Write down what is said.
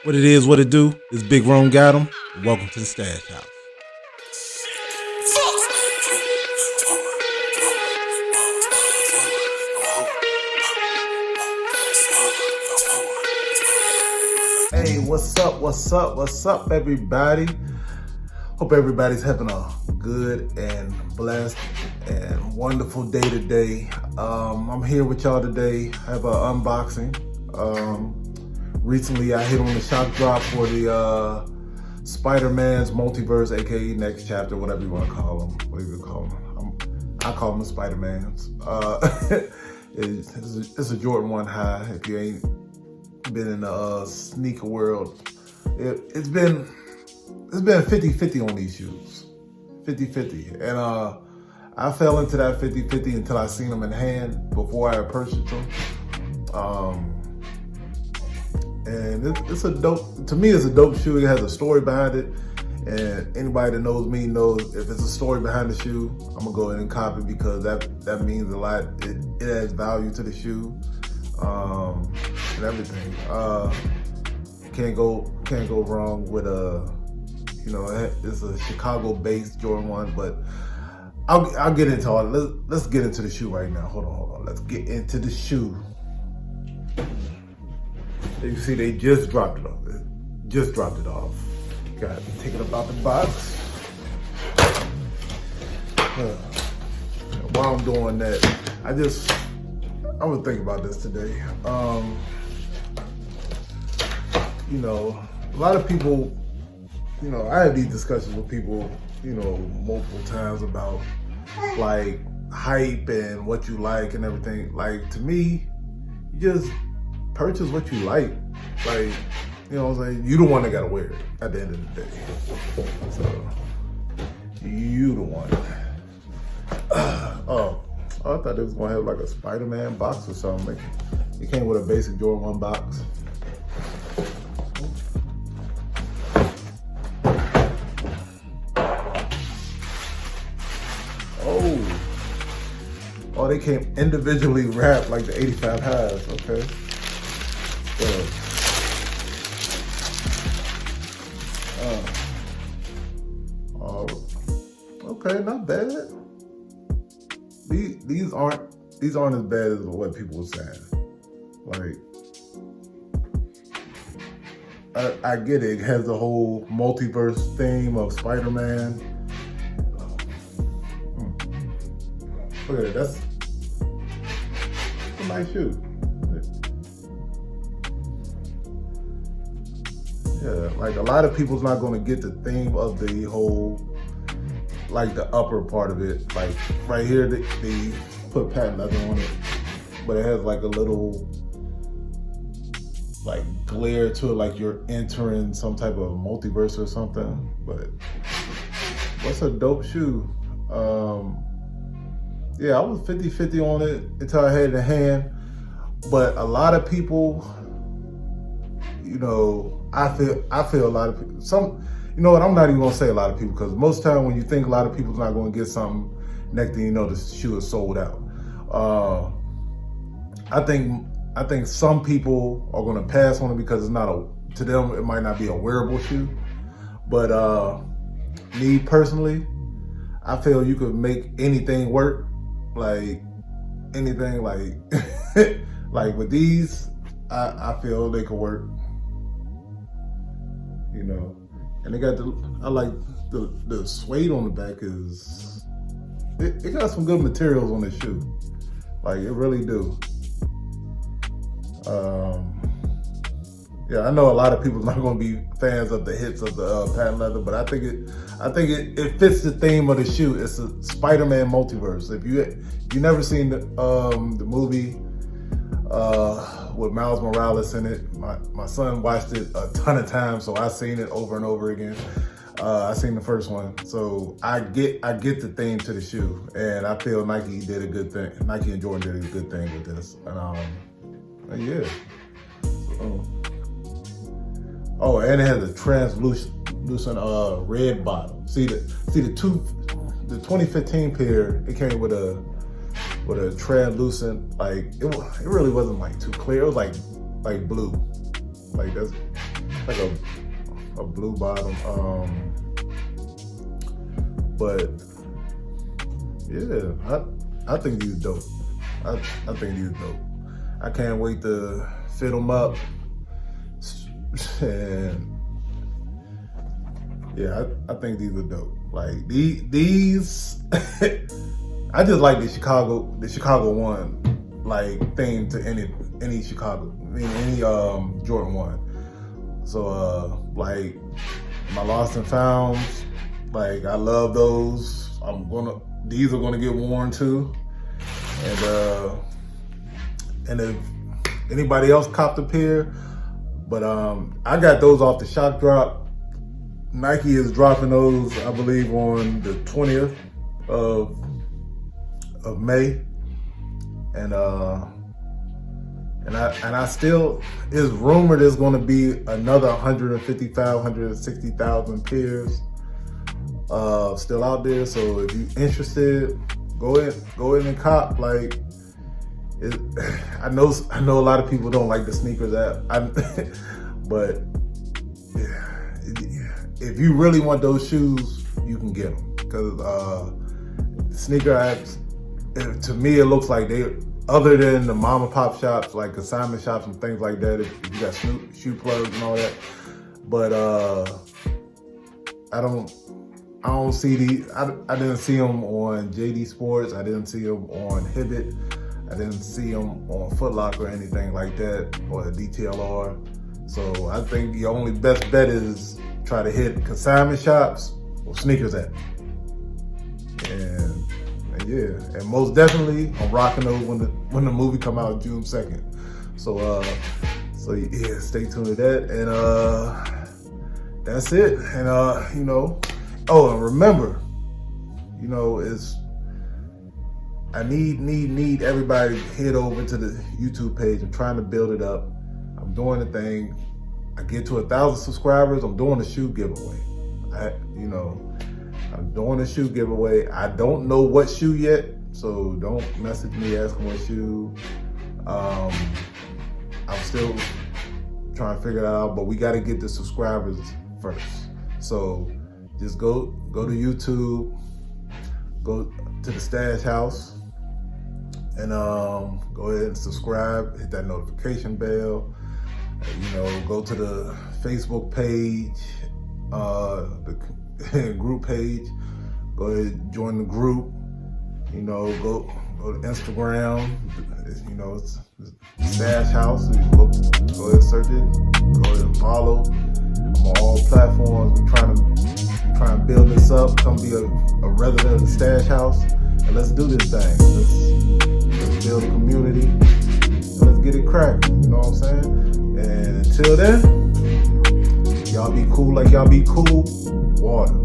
What it is, what it do, is BigRomeGotEm, and welcome to the Stash House. Hey, what's up, everybody? Hope everybody's having a good and blessed and wonderful day today. I'm here with y'all today. I have an unboxing. Recently, I hit on the shock drop for the Spider-Man's Multiverse, aka Next Chapter, whatever you want to call them. What do you call them? I call them the Spider-Mans. It's a Jordan 1 high. If you ain't been in the sneaker world, it's been 50-50 on these shoes. 50-50. And I fell into that 50-50 until I seen them in hand before I purchased them. And it's a dope, to me it's a dope shoe. It has a story behind it. And anybody that knows me knows if it's a story behind the shoe, I'm gonna go ahead and cop it because that means a lot. It adds value to the shoe, and everything. Can't go wrong with it's a Chicago-based Jordan 1, but I'll get into all. Let's get into the shoe right now. Hold on. Let's get into the shoe. You see, they just dropped it off. Got to take it up out the box. While I'm doing that, I'm gonna think about this today. A lot of people, I have these discussions with people, multiple times about like hype and what you like and everything. Like, to me, you just purchase what you like. Like, what I'm saying? You the one that gotta wear it at the end of the day. So, you the one. I thought it was gonna have like a Spider-Man box or something. It came with a basic Jordan 1 box. Oh, they came individually wrapped like the 85 highs, okay. Okay, not bad. These aren't as bad as what people were saying. Like, I get it. It has the whole multiverse theme of Spider-Man. Look at it. That's a nice shoe. Yeah, like a lot of people's not going to get the theme of the whole, like the upper part of it. Like right here, they put patent leather on it, but it has like a little like glare to it, like you're entering some type of multiverse or something. But what's a dope shoe? Yeah, I was 50-50 on it until I had it in hand. But a lot of people, I feel a lot of people, I'm not even gonna say a lot of people, because most of the time when you think a lot of people's not gonna get something, next thing you know, the shoe is sold out. I think some people are gonna pass on it because it's to them, it might not be a wearable shoe. But me personally, I feel you could make anything work. Like anything, like like with these, I feel they could work. And they got I like the suede on the back is, it got some good materials on this shoe. Like, it really do. Yeah, I know a lot of people not going to be fans of the hits of the patent leather, but I think it fits the theme of the shoe. It's a Spider-Man multiverse. If you never seen the movie with Miles Morales in it, my son watched it a ton of times, so I've seen it over and over again. I seen the first one, so I get the theme to the shoe, and I feel Nike did a good thing. Nike and Jordan did a good thing with this, and yeah. Oh, and it has a translucent red bottom. See the 2015 pair, it came with a translucent, like it really wasn't like too clear. It was like blue. Like like a blue bottom. But yeah, I think these dope. I think these dope. I can't wait to fit them up. And yeah, I think these are dope. Like these I just like the Chicago one, like theme to any Chicago, any Jordan 1. So like my lost and founds, like I love those. These are gonna get worn too. And if anybody else copped a pair, but I got those off the Shock Drop. Nike is dropping those, I believe, on the 20th of May, and I still, it's rumored there's going to be another 155, 160,000 pairs still out there. So if you're interested, go in and cop. Like, I know a lot of people don't like the sneakers app, but yeah. If you really want those shoes, you can get them, because sneaker apps, to me, it looks like they, other than the mom and pop shops, like consignment shops and things like that, if you got shoe plugs and all that, but I don't see I didn't see them on JD Sports, I didn't see them on Hibbett, I didn't see them on Foot Locker or anything like that, or DTLR. So I think the only best bet is try to hit consignment shops or sneakers app. And yeah, and most definitely I'm rocking those when the movie come out June 2nd. So yeah, stay tuned to that. And that's it. And you know, oh, and remember, you know, I need everybody to head over to the YouTube page. I'm trying to build it up. I'm doing the thing. I get to 1,000 subscribers, I'm doing a shoe giveaway. I'm doing a shoe giveaway. I don't know what shoe yet, so don't message me asking what shoe. I'm still trying to figure it out, but we got to get the subscribers first. So just go to YouTube, go to the Stash House, and go ahead and subscribe, hit that notification bell. You know, go to the Facebook page, the group page. Go ahead and join the group. You know, go to Instagram. You know, it's Stash House. So go ahead and search it. Go ahead and follow. I'm on all platforms. We trying to build this up. Come be a resident of the Stash House, and let's do this thing. Let's build a community. And let's get it cracking. You know what I'm saying? And until then, y'all be cool like y'all be cool. Water.